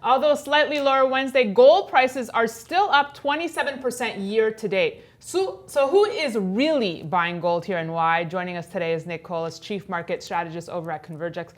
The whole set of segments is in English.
Although slightly lower Wednesday, gold prices are still up 27% year to date. So who is really buying gold here and why? Joining us today is Nick Colas, Chief Market Strategist over at Convergex.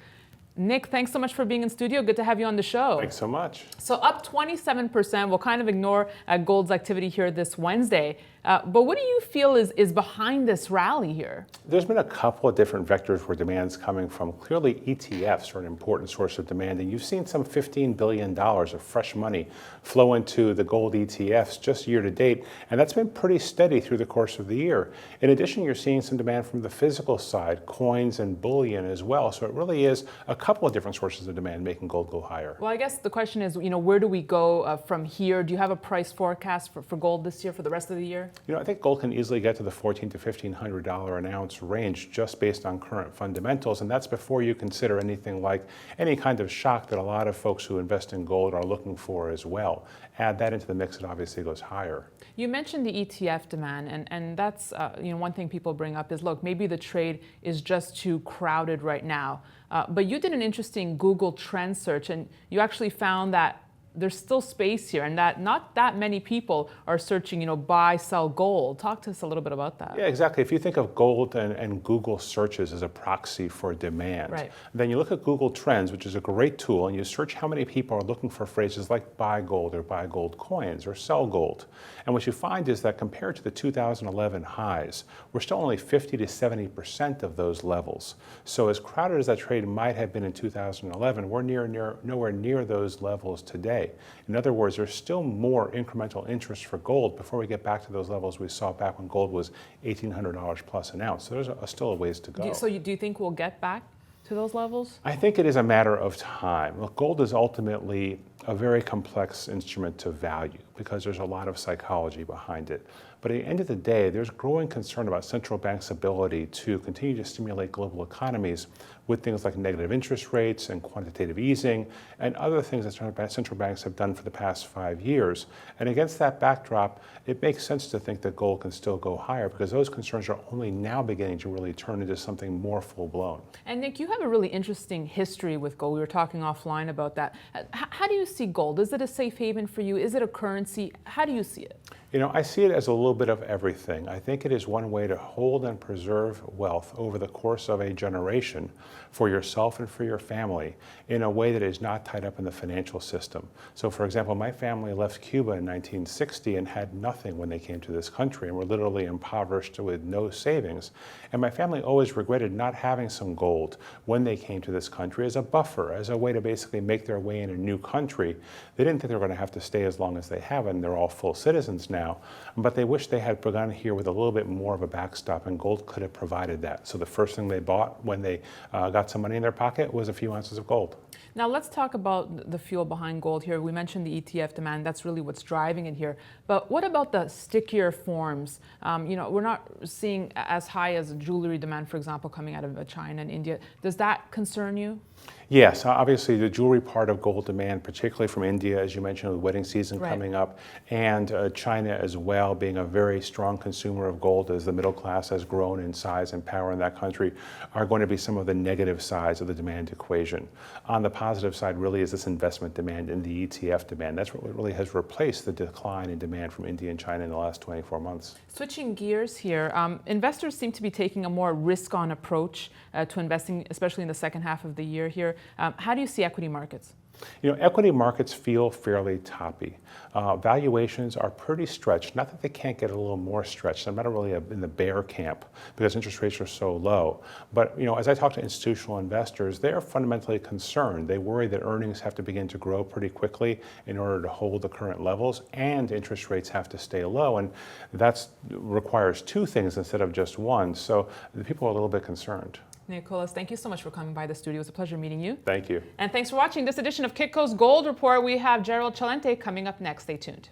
Nick, thanks so much for being in studio. Good to have you on the show. Thanks so much. So up 27%. We'll kind of ignore gold's activity here this Wednesday. But what do you feel is behind this rally here? There's been a couple of different vectors where demand's coming from. Clearly, ETFs are an important source of demand, and you've seen some $15 billion of fresh money flow into the gold ETFs just year to date, and that's been pretty steady through the course of the year. In addition, you're seeing some demand from the physical side, coins and bullion as well. So it really is a couple of different sources of demand making gold go higher. Well, I guess the question is, where do we go from here? Do you have a price forecast for gold this year, for the rest of the year? I think gold can easily get to the $1,400 to $1,500 an ounce range just based on current fundamentals, and that's before you consider anything like any kind of shock that a lot of folks who invest in gold are looking for as well. Add that into the mix, it obviously goes higher. You mentioned the ETF demand, and that's one thing people bring up is, look, maybe the trade is just too crowded right now. But you did an interesting Google Trend search, and you actually found that there's still space here and that not that many people are searching, buy, sell gold. Talk to us a little bit about that. Yeah, exactly. If you think of gold and Google searches as a proxy for demand, right, then you look at Google Trends, which is a great tool, and you search how many people are looking for phrases like buy gold or buy gold coins or sell gold. And what you find is that compared to the 2011 highs, we're still only 50 to 70% of those levels. So as crowded as that trade might have been in 2011, we're nowhere near those levels today. In other words, there's still more incremental interest for gold before we get back to those levels we saw back when gold was $1,800 plus an ounce. So there's still a ways to go. So do you think we'll get back to those levels? I think it is a matter of time. Look, gold is ultimately a very complex instrument to value because there's a lot of psychology behind it. But at the end of the day, there's growing concern about central banks' ability to continue to stimulate global economies with things like negative interest rates and quantitative easing and other things that central banks have done for the past 5 years. And against that backdrop, it makes sense to think that gold can still go higher because those concerns are only now beginning to really turn into something more full-blown. And Nick, you have a really interesting history with gold. We were talking offline about that. How do you see gold? Is it a safe haven for you? Is it a currency? How do you see it? I see it as a little bit of everything. I think it is one way to hold and preserve wealth over the course of a generation for yourself and for your family in a way that is not tied up in the financial system. So for example, my family left Cuba in 1960 and had nothing when they came to this country and were literally impoverished with no savings. And my family always regretted not having some gold when they came to this country as a buffer, as a way to basically make their way in a new country. They didn't think they were going to have to stay as long as they have, and they're all full citizens now. But they wish they had begun here with a little bit more of a backstop, and gold could have provided that. So the first thing they bought when they got some money in their pocket was a few ounces of gold. Now let's talk about the fuel behind gold here. We mentioned the ETF demand. That's really what's driving it here. But what about the stickier forms? We're not seeing as high as jewelry demand, for example, coming out of China and India. Does that concern you? Yes, obviously the jewelry part of gold demand, particularly from India, as you mentioned, with wedding season coming up, and China as well, being a very strong consumer of gold as the middle class has grown in size and power in that country, are going to be some of the negative sides of the demand equation. On the positive side really is this investment demand and the ETF demand. That's what really has replaced the decline in demand from India and China in the last 24 months. Switching gears here, investors seem to be taking a more risk-on approach to investing, especially in the second half of the year here. How do you see equity markets? Equity markets feel fairly toppy. Valuations are pretty stretched. Not that they can't get a little more stretched. I'm not really in the bear camp because interest rates are so low. But as I talk to institutional investors, they are fundamentally concerned. They worry that earnings have to begin to grow pretty quickly in order to hold the current levels, and interest rates have to stay low. And that requires two things instead of just one. So the people are a little bit concerned. Nick Colas, thank you so much for coming by the studio. It was a pleasure meeting you. Thank you. And thanks for watching this edition of Kitco's Gold Report. We have Gerald Celente coming up next. Stay tuned.